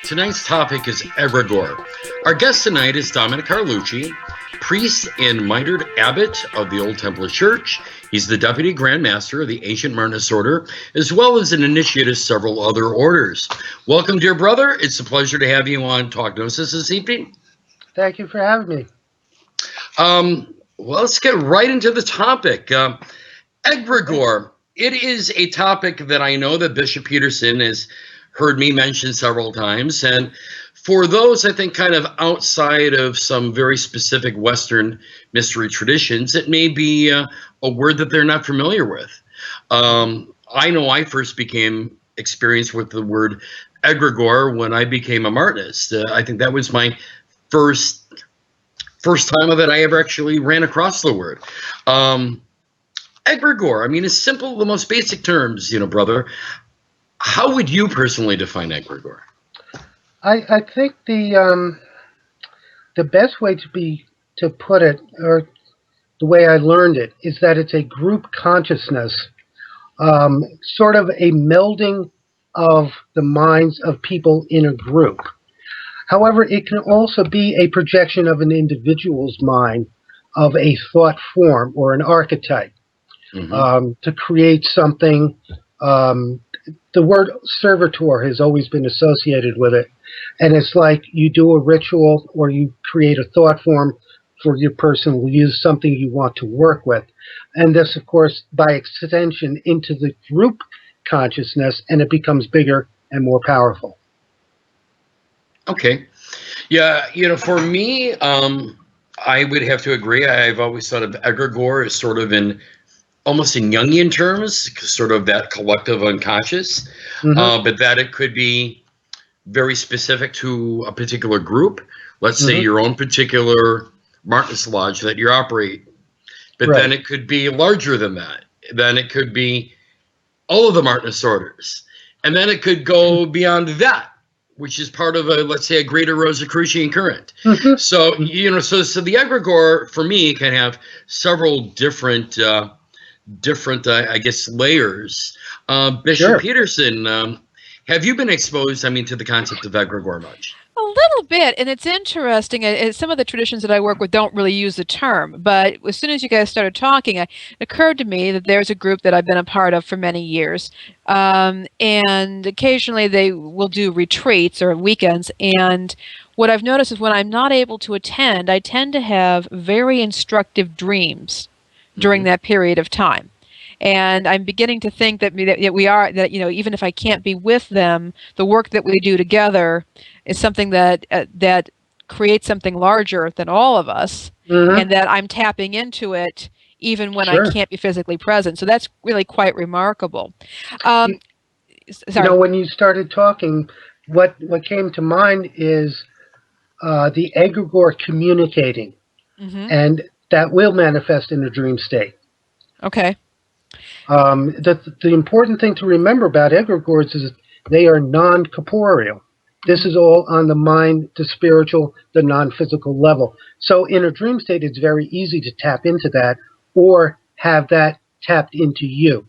Tonight's topic is egregore. Our guest tonight is Dominick Carlucci, priest and mitred abbot of the Old Templar Church. He's the Deputy Grand Master of the Ancient Martinist Order, as well as an initiate of several other orders. Welcome, dear brother. It's a pleasure to have you on Talk Gnosis this evening. Thank you for having me. Well, let's get right into the topic. Egregore. It is a topic that I know that Bishop Peterson has heard me mention several times. And for those, I think, kind of outside of some very specific Western mystery traditions, it may be a word that they're not familiar with. I know I first became experienced with the word egregore when I became a Martinist. I think that was my first time that I ever actually ran across the word. Egregore, I mean, it's simple, the most basic terms, brother. How would you personally define egregore? I think the best way to put it, or the way I learned it, is that it's a group consciousness, sort of a melding of the minds of people in a group. However, it can also be a projection of an individual's mind of a thought form or an archetype, to create something. The word servitor has always been associated with it. And it's like you do a ritual or you create a thought form for your personal use, something you want to work with. And this, of course, by extension into the group consciousness, and it becomes bigger and more powerful. Okay. Yeah, for me, I would have to agree. I've always thought of egregore as sort of almost in Jungian terms, sort of that collective unconscious, but that it could be very specific to a particular group. Let's say your own particular Martinist lodge that you operate, but then it could be larger than that. Then it could be all of the Martinist orders, and then it could go beyond that, which is part of let's say, a greater Rosicrucian current. So, so the egregore for me can have several different, I guess, layers. Bishop Peterson, have you been exposed, to the concept of egregore much? A little bit, and it's interesting. Some of the traditions that I work with don't really use the term, but as soon as you guys started talking, it occurred to me that there's a group that I've been a part of for many years, and occasionally they will do retreats or weekends, and what I've noticed is when I'm not able to attend, I tend to have very instructive dreams during that period of time. And I'm beginning to think that even if I can't be with them, the work that we do together is something that creates something larger than all of us, and that I'm tapping into it even when I can't be physically present. So that's really quite remarkable. Sorry. When you started talking, what came to mind is the egregore communicating, and that will manifest in a dream state. Okay. The important thing to remember about egregores is they are non-corporeal. This is all on the mind, the spiritual, the non-physical level. So in a dream state, it's very easy to tap into that or have that tapped into you.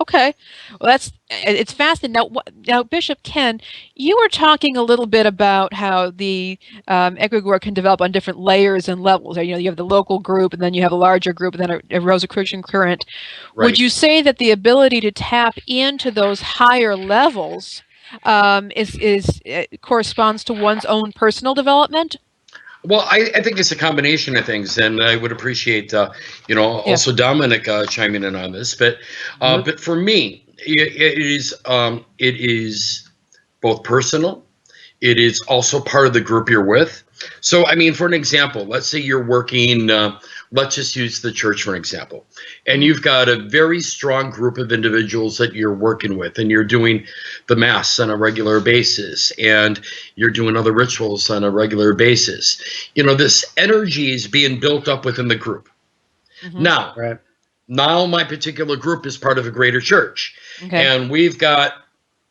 Okay. Well, it's fascinating. Now, Bishop Ken, you were talking a little bit about how the egregore can develop on different layers and levels. You have the local group, and then you have a larger group, and then a Rosicrucian current. Right. Would you say that the ability to tap into those higher levels corresponds to one's own personal development? Well, I think it's a combination of things, and I would appreciate, also Dominick chiming in on this. But for me, it is both personal. It is also part of the group you're with. So, for an example, let's say you're working. Let's just use the church for an example, and you've got a very strong group of individuals that you're working with, and you're doing the Mass on a regular basis, and you're doing other rituals on a regular basis. This energy is being built up within the group. Now my particular group is part of a greater church, and we've got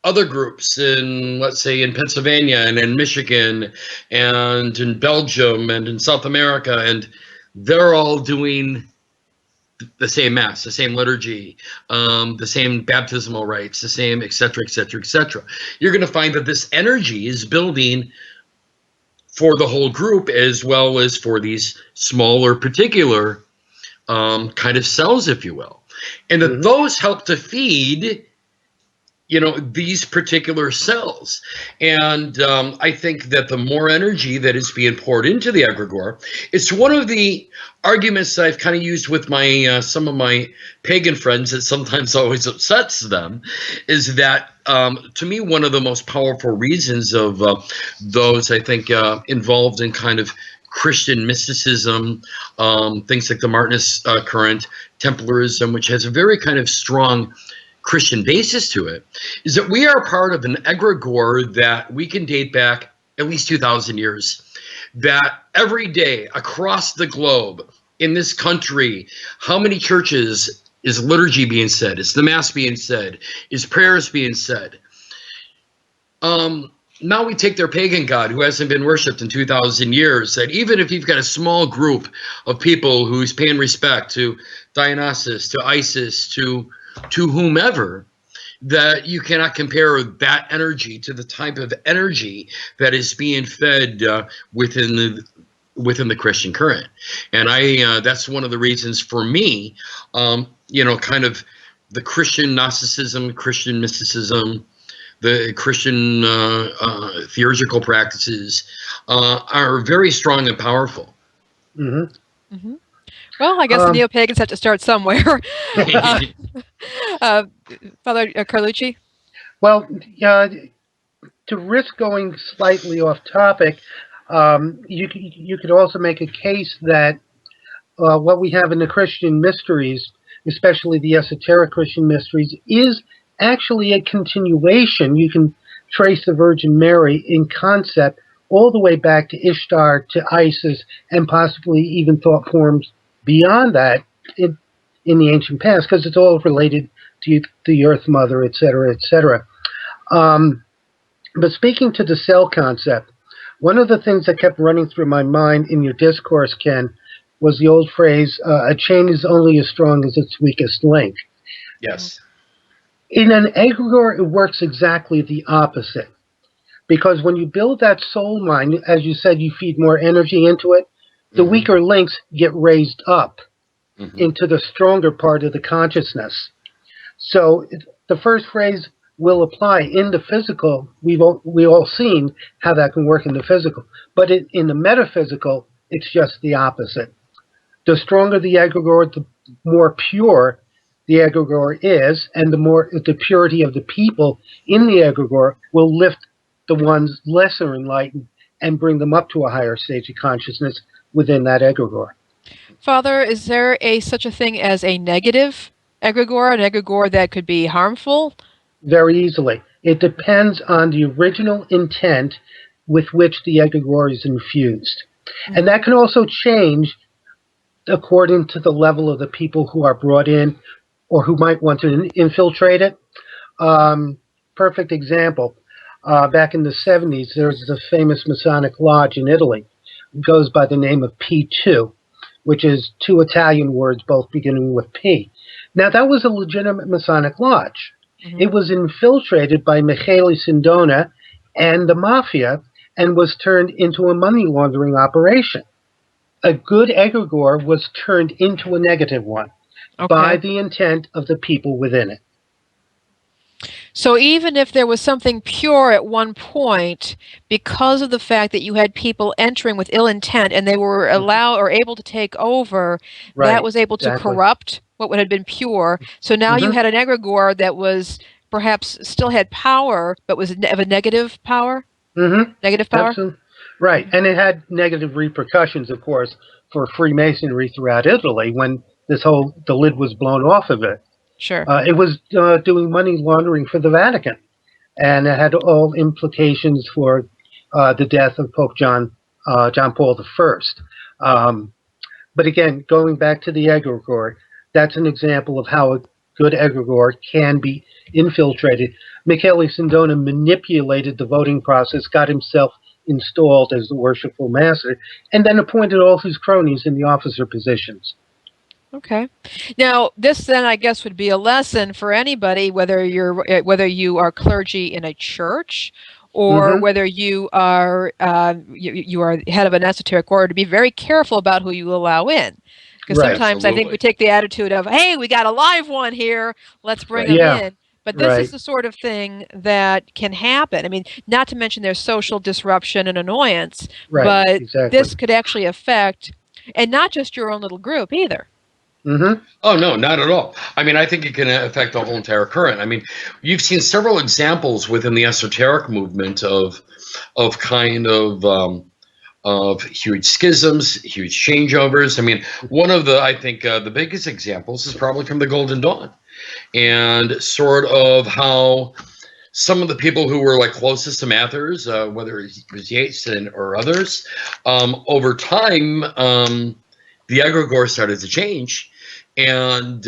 other groups in, let's say, in Pennsylvania and in Michigan and in Belgium and in South America, and they're all doing the same mass, the same liturgy, the same baptismal rites, the same, et cetera, et cetera, et cetera. You're going to find that this energy is building for the whole group as well as for these smaller particular kind of cells, if you will. And that those help to feed, you know, these particular cells. And I think that the more energy that is being poured into the egregore, it's one of the arguments that I've kind of used with my some of my pagan friends that sometimes always upsets them, is that to me, one of the most powerful reasons of those, I think, involved in kind of Christian mysticism, things like the Martinist current, Templarism, which has a very kind of strong Christian basis to it, is that we are part of an egregore that we can date back at least 2,000 years, that every day across the globe in this country, how many churches is liturgy being said? Is the mass being said? Is prayers being said? Now we take their pagan god who hasn't been worshipped in 2,000 years, that even if you've got a small group of people who's paying respect to Dionysus, to Isis, to whomever, that you cannot compare that energy to the type of energy that is being fed within the Christian current. And that's one of the reasons for me, you know, kind of the Christian Gnosticism, Christian mysticism, the Christian theurgical practices are very strong and powerful. Well, I guess the neo-pagans have to start somewhere. Father Carlucci? Well, to risk going slightly off topic, you could also make a case that what we have in the Christian mysteries, especially the esoteric Christian mysteries, is actually a continuation. You can trace the Virgin Mary in concept all the way back to Ishtar, to Isis, and possibly even thought forms beyond that in the ancient past, because it's all related to the Earth Mother, etc., etc. But speaking to the cell concept, one of the things that kept running through my mind in your discourse, Ken, was the old phrase, a chain is only as strong as its weakest link. Yes. In an egregore, it works exactly the opposite. Because when you build that soul mind, as you said, you feed more energy into it, the weaker links get raised up into the stronger part of the consciousness. So the first phrase will apply in the physical. We all seen how that can work in the physical. But in the metaphysical, it's just the opposite. The stronger the egregore, the more pure the egregore is, and the purity of the people in the egregore will lift the ones lesser enlightened and bring them up to a higher stage of consciousness within that egregore. Father, is there such a thing as a negative egregore, an egregore that could be harmful? Very easily. It depends on the original intent with which the egregore is infused. And that can also change according to the level of the people who are brought in or who might want to infiltrate it. Perfect example. Back in the 70s, there was a famous Masonic lodge in Italy. It goes by the name of P2, which is two Italian words, both beginning with P. Now, that was a legitimate Masonic lodge. It was infiltrated by Michele Sindona and the mafia and was turned into a money laundering operation. A good egregore was turned into a negative one by the intent of the people within it. So even if there was something pure at one point, because of the fact that you had people entering with ill intent and they were allowed or able to take over, that was able to corrupt what would have been pure. So now you had an egregore that was perhaps still had power, but was of a negative power? Negative power? Absolutely. Right. And it had negative repercussions, of course, for Freemasonry throughout Italy when the lid was blown off of it. Sure. It was doing money laundering for the Vatican, and it had all implications for the death of Pope John Paul I. But again, going back to the egregore, that's an example of how a good egregore can be infiltrated. Michele Sindona manipulated the voting process, got himself installed as the worshipful master, and then appointed all his cronies in the officer positions. Okay. Now, this then I guess would be a lesson for anybody, whether you are clergy in a church or Mm-hmm. whether you are you are head of an esoteric order, to be very careful about who you allow in. Because Right. sometimes I think we Absolutely. take the attitude of, "Hey, we got a live one here, let's bring Right. them Yeah. in." But this is Right. the sort of thing that can happen. I mean, not to mention there's social disruption and annoyance, Right. but Exactly. this could actually affect, and not just your own little group either. Mm-hmm. Oh, no, not at all. I mean, I think it can affect the whole entire current. I mean, you've seen several examples within the esoteric movement of kind of huge schisms, huge changeovers. I mean, one of the, I think, the biggest examples is probably from the Golden Dawn, and sort of how some of the people who were like closest to Mathers, whether it was Yates or others, over time, the egregore started to change, and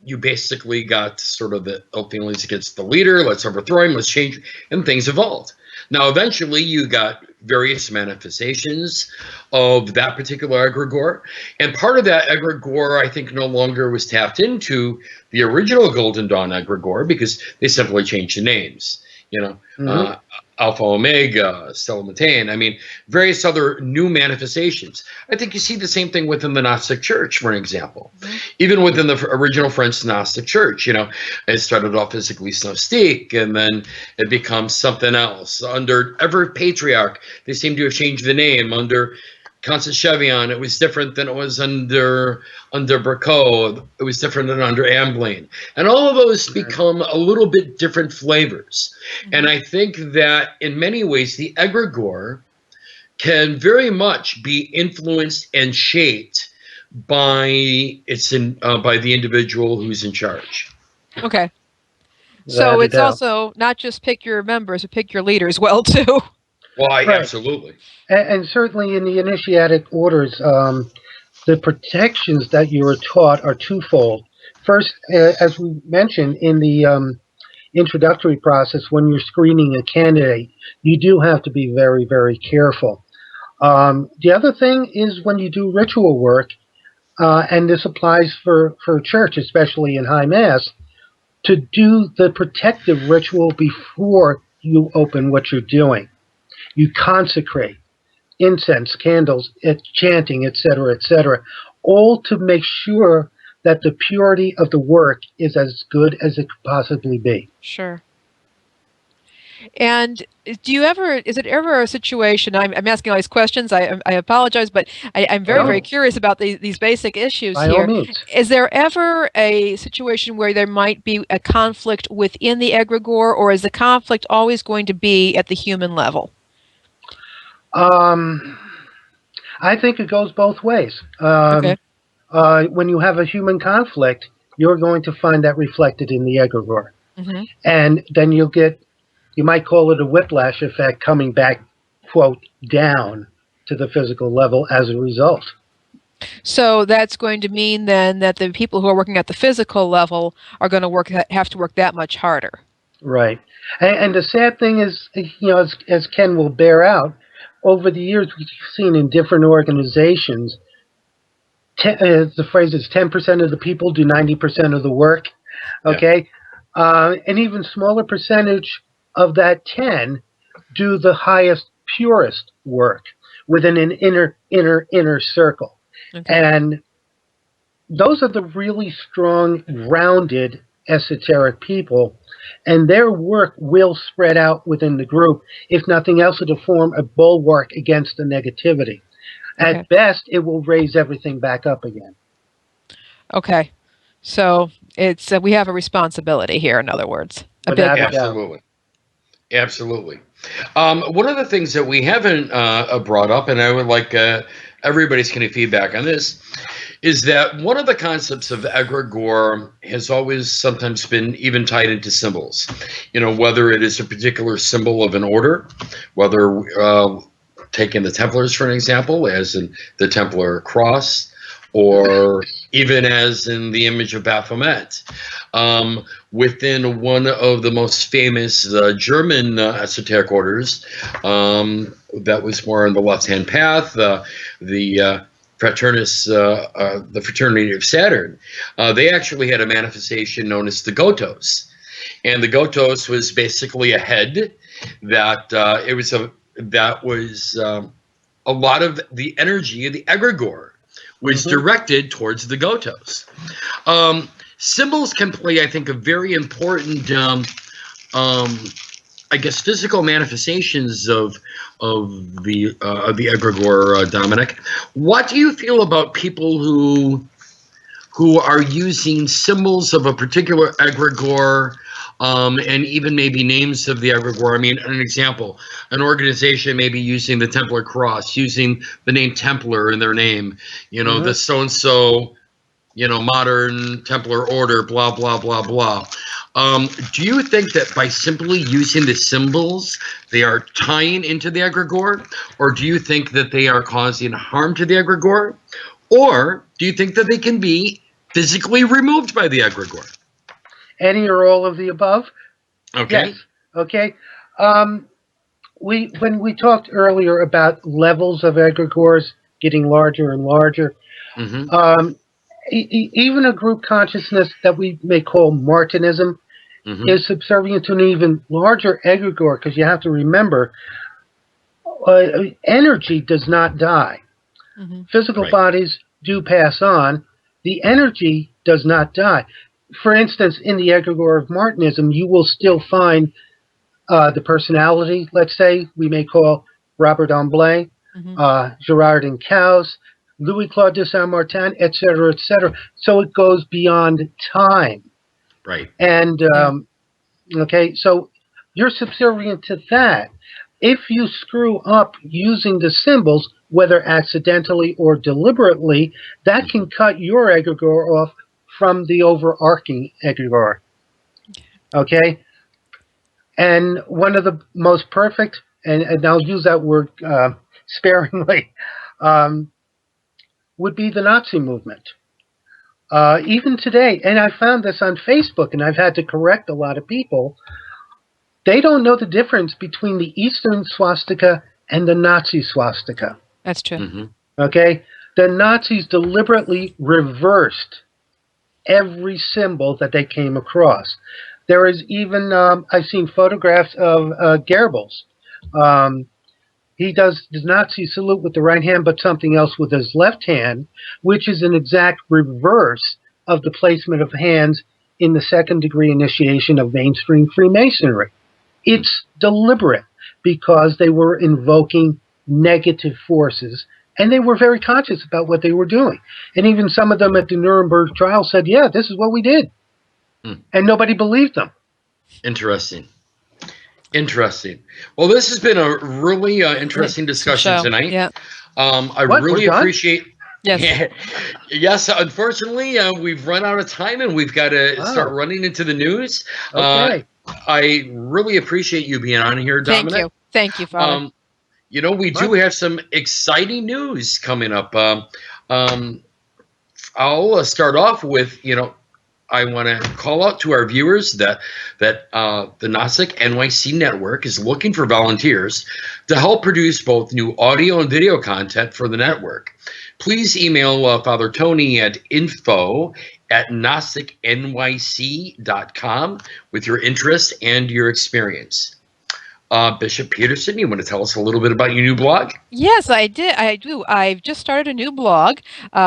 you basically got sort of the feelings against the leader. Let's overthrow him. Let's change, and things evolved. Now, eventually, you got various manifestations of that particular egregore, and part of that egregore, I think, no longer was tapped into the original Golden Dawn egregore because they simply changed the names. You know, Mm-hmm. Alpha Omega, Stella Matain. I mean, various other new manifestations. I think you see the same thing within the Gnostic Church, for an example. Mhm. Even within the original French Gnostic Church, you know, it started off as Église Gnostique, and then it becomes something else. Under every patriarch, they seem to have changed the name. Under Constance Chevion, it was different than it was under Bracot. It was different than under Ambline. And all of those become a little bit different flavors. And Mhm. I think that in many ways, the egregore can very much be influenced and shaped by by the individual who's in charge. Okay. So Without a it's doubt. also not just pick your members, but pick your leaders well too. Well, Right. absolutely. And certainly in the initiatic orders, the protections that you are taught are twofold. First, as we mentioned in the introductory process, when you're screening a candidate, you do have to be very, very careful. The other thing is when you do ritual work, and this applies for church, especially in high mass, to do the protective ritual before you open what you're doing. You consecrate incense, candles, chanting, etc., all to make sure that the purity of the work is as good as it could possibly be. Sure. And is it ever a situation, I'm asking all these questions, I apologize, but I'm By very, all very means. curious about these basic issues By all here. means. Is there ever a situation where there might be a conflict within the egregore, or is the conflict always going to be at the human level? Um, I think it goes both ways. Okay. When you have a human conflict, you're going to find that reflected in the egregore. Hmm. And then you might call it a whiplash effect coming back, quote, down to the physical level as a result. So that's going to mean then that the people who are working at the physical level are going to have to work that much harder. Right. And the sad thing is, as Ken will bear out, over the years we've seen in different organizations, the phrase is 10% of the people do 90% of the work. Okay. An even smaller percentage of that 10 do the highest, purest work within an inner circle. Okay. And those are the really strong, grounded, esoteric people, and their work will spread out within the group. If nothing else, it'll form a bulwark against the negativity. Okay. At best, it will raise everything back up again. Okay. So it's we have a responsibility here, in other words. A big Without a one. doubt. Absolutely. Absolutely. One of the things that we haven't brought up, and I would like everybody's kind of feedback on this, is that one of the concepts of egregore has always sometimes been even tied into symbols. You know, whether it is a particular symbol of an order, whether taking the Templars for an example, as in the Templar cross, or even as in the image of Baphomet. Within one of the most famous German esoteric orders, that was more on the left-hand path, the the fraternity of Saturn, they actually had a manifestation known as the Gotos, and the Gotos was basically a head that a lot of the energy of the egregore was directed towards the Gotos. Symbols can play, I think, a very important, I guess, physical manifestations of the egregore, Dominic. What do you feel about people who are using symbols of a particular egregore, and even maybe names of the egregore? I mean, an example, an organization may be using the Templar cross, using the name Templar in their name, the so-and-so, modern Templar order, blah, blah, blah, blah. Do you think that by simply using the symbols, they are tying into the egregore? Or do you think that they are causing harm to the egregore? Or do you think that they can be physically removed by the egregore? Any or all of the above? Okay. Yes. Okay. When we talked earlier about levels of egregores getting larger and larger, even a group consciousness that we may call Martinism is subservient to an even larger egregore, because you have to remember, energy does not die. Physical bodies do pass on. The energy does not die. For instance, in the egregore of Martinism, you will still find the personality, let's say, we may call Robert Amblay, Gerard Caus, Louis-Claude de Saint-Martin, etc., etc. So it goes beyond time. Right. And, okay, so you're subservient to that. If you screw up using the symbols, whether accidentally or deliberately, that can cut your egregore off from the overarching egregore. Okay? And one of the most perfect, and I'll use that word sparingly, would be the Nazi movement. Even today, and I found this on Facebook, and I've had to correct a lot of people, they don't know the difference between the Eastern swastika and the Nazi swastika. That's true. Okay? The Nazis deliberately reversed every symbol that they came across. There is even, I've seen photographs of Goebbels. He does the Nazi salute with the right hand, but something else with his left hand, which is an exact reverse of the placement of hands in the second-degree initiation of mainstream Freemasonry. It's deliberate because they were invoking negative forces, and they were very conscious about what they were doing. And even some of them at the Nuremberg trial said, yeah, this is what we did. And nobody believed them. Interesting. Well, this has been a really interesting discussion tonight. Yeah. I really appreciate. Yes. Yes. Unfortunately, we've run out of time, and we've got to start running into the news. Okay. I really appreciate you being on here, Dominic. Thank you, Father. We do have some exciting news coming up. I'll start off with, I want to call out to our viewers that the Gnostic NYC network is looking for volunteers to help produce both new audio and video content for the network. Please email Father Tony at info@gnosticnyc.com with your interest and your experience. Bishop Peterson, you want to tell us a little bit about your new blog? Yes, I do. I've just started a new blog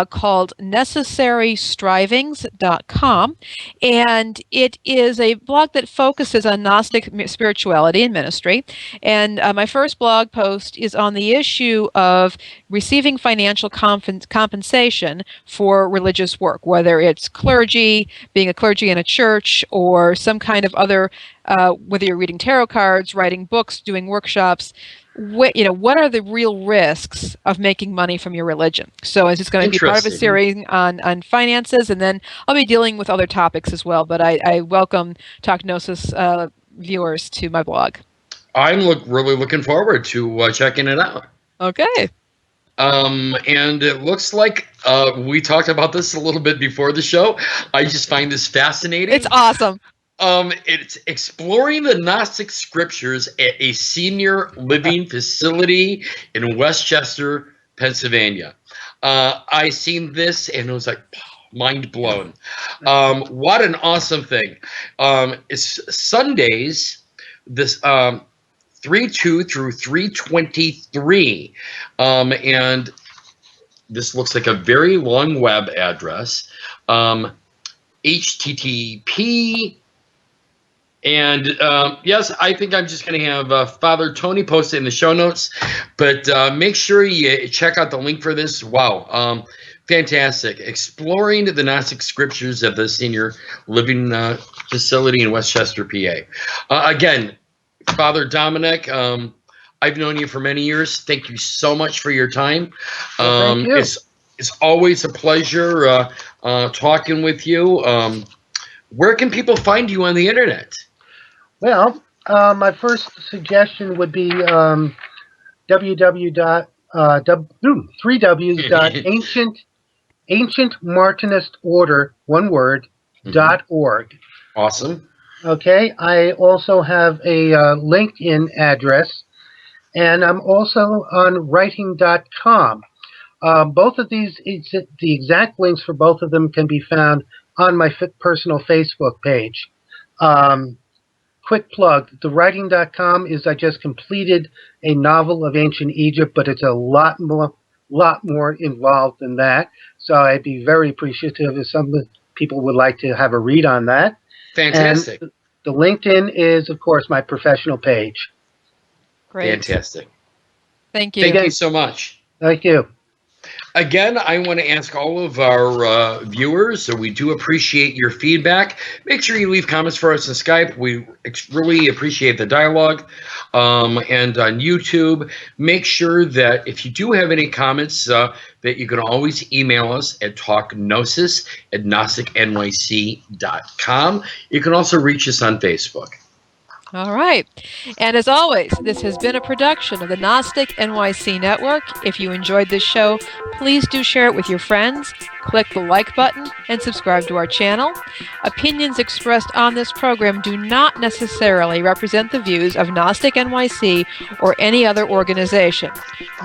called necessarystrivings.com, and it is a blog that focuses on Gnostic spirituality and ministry. And my first blog post is on the issue of receiving financial compensation for religious work, whether it's clergy, being a clergy in a church, or some kind of other, whether you're reading tarot cards, writing books, doing workshops. What are the real risks of making money from your religion? So it's just going to be part of a series on finances, and then I'll be dealing with other topics as well. But I welcome Talk Gnosis viewers to my blog. I'm really looking forward to checking it out. Okay. And it looks like we talked about this a little bit before the show. I just find this fascinating. It's awesome. It's exploring the Gnostic scriptures at a senior living facility in Westchester, Pennsylvania. I seen this and it was like mind blown. What an awesome thing. It's Sundays, this 3/2 through 3/23. And this looks like a very long web address. HTTP. And yes, I think I'm just going to have Father Tony post it in the show notes. But make sure you check out the link for this. Wow. Fantastic. Exploring the Gnostic scriptures at the senior living facility in Westchester, PA. Again, Father Dominick, I've known you for many years. Thank you so much for your time. Thank you. It's always a pleasure talking with you. Where can people find you on the internet? Well, my first suggestion would be www.ancient Martinist Order, one word, .org. Awesome. Okay, I also have a LinkedIn address, and I'm also on writing.com. Both of these, the exact links for both of them can be found on my personal Facebook page. Quick plug, the writing.com is I just completed a novel of ancient Egypt, but it's a lot more involved than that. So I'd be very appreciative if some people would like to have a read on that. Fantastic. And the LinkedIn is, of course, my professional page. Great. Fantastic. Thank you. Thank you so much. Thank you. Again, I want to ask all of our viewers, so we do appreciate your feedback. Make sure you leave comments for us on Skype. We really appreciate the dialogue. And on YouTube, make sure that if you do have any comments, that you can always email us at talkgnosis@gnosticnyc.com. You can also reach us on Facebook. All right. And as always, this has been a production of the Gnostic NYC Network. If you enjoyed this show, please do share it with your friends, click the like button, and subscribe to our channel. Opinions expressed on this program do not necessarily represent the views of Gnostic NYC or any other organization.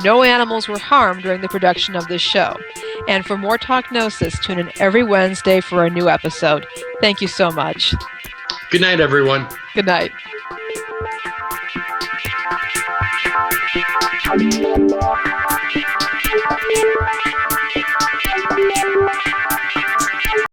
No animals were harmed during the production of this show. And for more Talk Gnosis, tune in every Wednesday for a new episode. Thank you so much. Good night, everyone. Good night. Thank you.